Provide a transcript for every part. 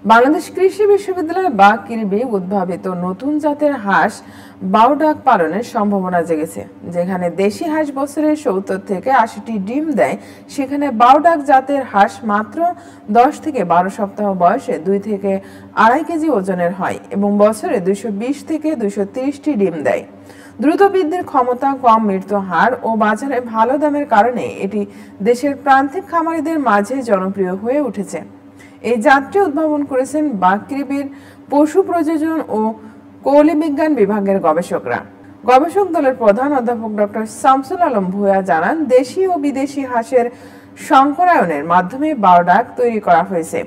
বাংলাদেশ কৃষি বিশ্ববিদ্যালয় বা কিরবি উদ্ভাবিত নতুন জাতের হাঁস বাউডাক পালনের সম্ভাবনা জেগেছে। যেখানে দেশি হাঁস বছরে ৭০ থেকে ৮০টি ডিম দেয়, সেখানে বাউডাক জাতের হাঁস মাত্র ১০ থেকে ১২ সপ্তাহ বয়সে ২ থেকে আড়াই কেজি ওজনের হয় এবং বছরে ২২০ থেকে ২৩০টি ডিম দেয়। দ্রুত বৃদ্ধির ক্ষমতা, কম মৃত্যু হার ও বাজারে ভালো দামের কারণে এটি দেশের প্রান্তিক খামারিদের মাঝে জনপ্রিয় হয়ে উঠেছে। এই জাতটি উদ্ভাবন করেছেন কিরবির পশু প্রযোজন ও কৌলি বিজ্ঞান বিভাগের গবেষকরা। গবেষক দলের প্রধান অধ্যাপক ডক্টর শামসুল আলম ভূঁইয়া জানান, দেশি ও বিদেশি হাঁসের সংকরায়নের মাধ্যমে বাউডাক তৈরি করা হয়েছে।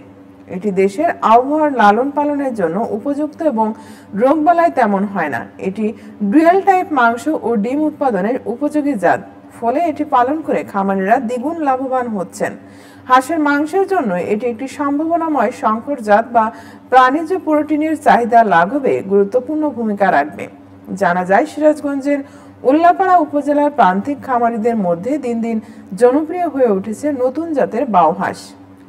এটি দেশের আবহাওয়ার লালন পালনের জন্য উপযুক্ত এবং রোগবালাই তেমন হয় না। এটি ডুয়েল টাইপ মাংস ও ডিম উৎপাদনের উপযোগী জাত, ফলে এটি পালন করে খামারিরা দ্বিগুণ লাভবান হচ্ছেন। হাঁসের মাংসের জন্য এটি একটি সম্ভাবনাময় সংকর জাত বা প্রাণীজ প্রোটিনের চাহিদা লাঘবে গুরুত্বপূর্ণ ভূমিকা রাখবে। জানা যায়, সিরাজগঞ্জের উল্লাপাড়া উপজেলার প্রান্তিক খামারিদের মধ্যে দিন দিন জনপ্রিয় হয়ে উঠেছে নতুন জাতের বাউ হাঁস।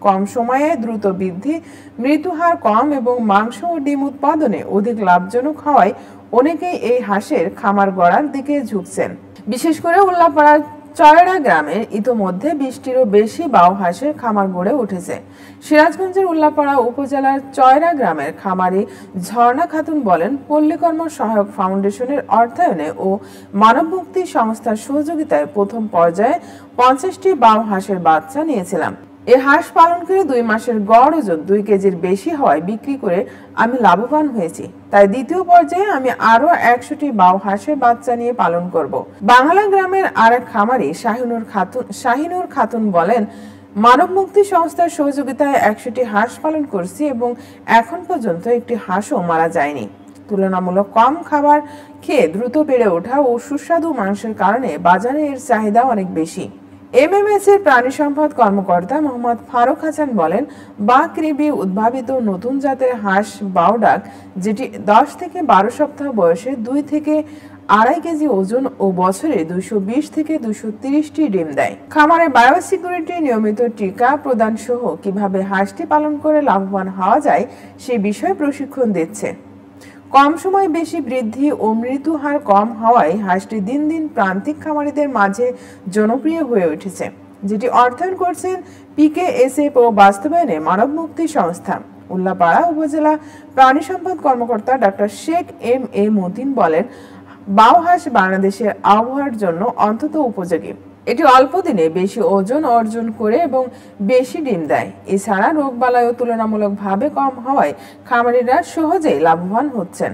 কম সময়ে দ্রুত বৃদ্ধি, মৃত্যুহার কম এবং মাংস ও ডিম উৎপাদনে অধিক লাভজনক হওয়ায় অনেকেই এই হাঁসের খামার গড়ার দিকে ঝুঁকছেন। বিশেষ করে উল্লাপাড়ার চয়রা গ্রামের ইতোমধ্যে ২০টিরও বেশি বাউ হাঁসের খামার গড়ে উঠেছে। সিরাজগঞ্জের উল্লাপাড়া উপজেলার চয়রা গ্রামের খামারি ঝর্ণা খাতুন বলেন, পল্লীকর্ম সহায়ক ফাউন্ডেশনের অর্থায়নে ও মানব মুক্তি সংস্থার সহযোগিতায় প্রথম পর্যায়ে ৫০টি বাউ হাঁসের বাচ্চা নিয়েছিলাম। এই হাঁস পালন করে ২ মাসের গড় ওজন ২ কেজির বেশি হওয়ায় বিক্রি করে আমি লাভবান হয়েছি। তাই দ্বিতীয় পর্যায়ে আমি আরো ১০০টি বাউ হাঁসের বাচ্চা নিয়ে পালন করব। বাংলা গ্রামের আরেক খামারি শাহিনুর খাতুন বলেন, মানব মুক্তি সংস্থার সহযোগিতায় ১০০টি হাঁস পালন করছি এবং এখন পর্যন্ত একটি হাঁসও মারা যায়নি। তুলনামূলক কম খাবার খেয়ে দ্রুত বেড়ে ওঠা ও সুস্বাদু মাংসের কারণে বাজারে এর চাহিদা অনেক বেশি। এমএমএস এর প্রাণী সম্পদ কর্মকর্তা মোহাম্মদ ফারুক হাসান বলেন, কিরবি উদ্ভাবিত নতুন জাতের হাঁস বাউডাক, যেটি ১০ থেকে ১২ সপ্তাহ বয়সে ২ থেকে আড়াই কেজি ওজন ও বছরে ২২০ থেকে ২৩০টি ডিম দেয়। খামারে বায়োসিকিউরিটি, নিয়মিত টিকা প্রদান সহ কিভাবে হাঁসটি পালন করে লাভবান হওয়া যায় সে বিষয়ে প্রশিক্ষণ দিচ্ছে। কম সময়ে বেশি বৃদ্ধি ও মৃত্যু হার কম হওয়ায় হাঁসটি দিন দিন প্রান্তিক খামারিদের মাঝে জনপ্রিয় হয়ে উঠেছে, যেটি অর্থায়ন করছেন পিকেএসএফ ও বাস্তবায়নে মানব মুক্তি সংস্থা। উল্লাপাড়া উপজেলা প্রাণী সম্পদ কর্মকর্তা doctor Sheikh M A Matin বলেন, বাউ হাঁস বাংলাদেশের আবহাওয়ার জন্য অন্তত উপযোগী। এটি অল্প দিনে বেশি ওজন অর্জন করে এবং বেশি ডিম দেয়। এছাড়া রোগবালাইও তুলনামূলকভাবে কম হওয়ায় খামারিরা সহজেই লাভবান হচ্ছেন।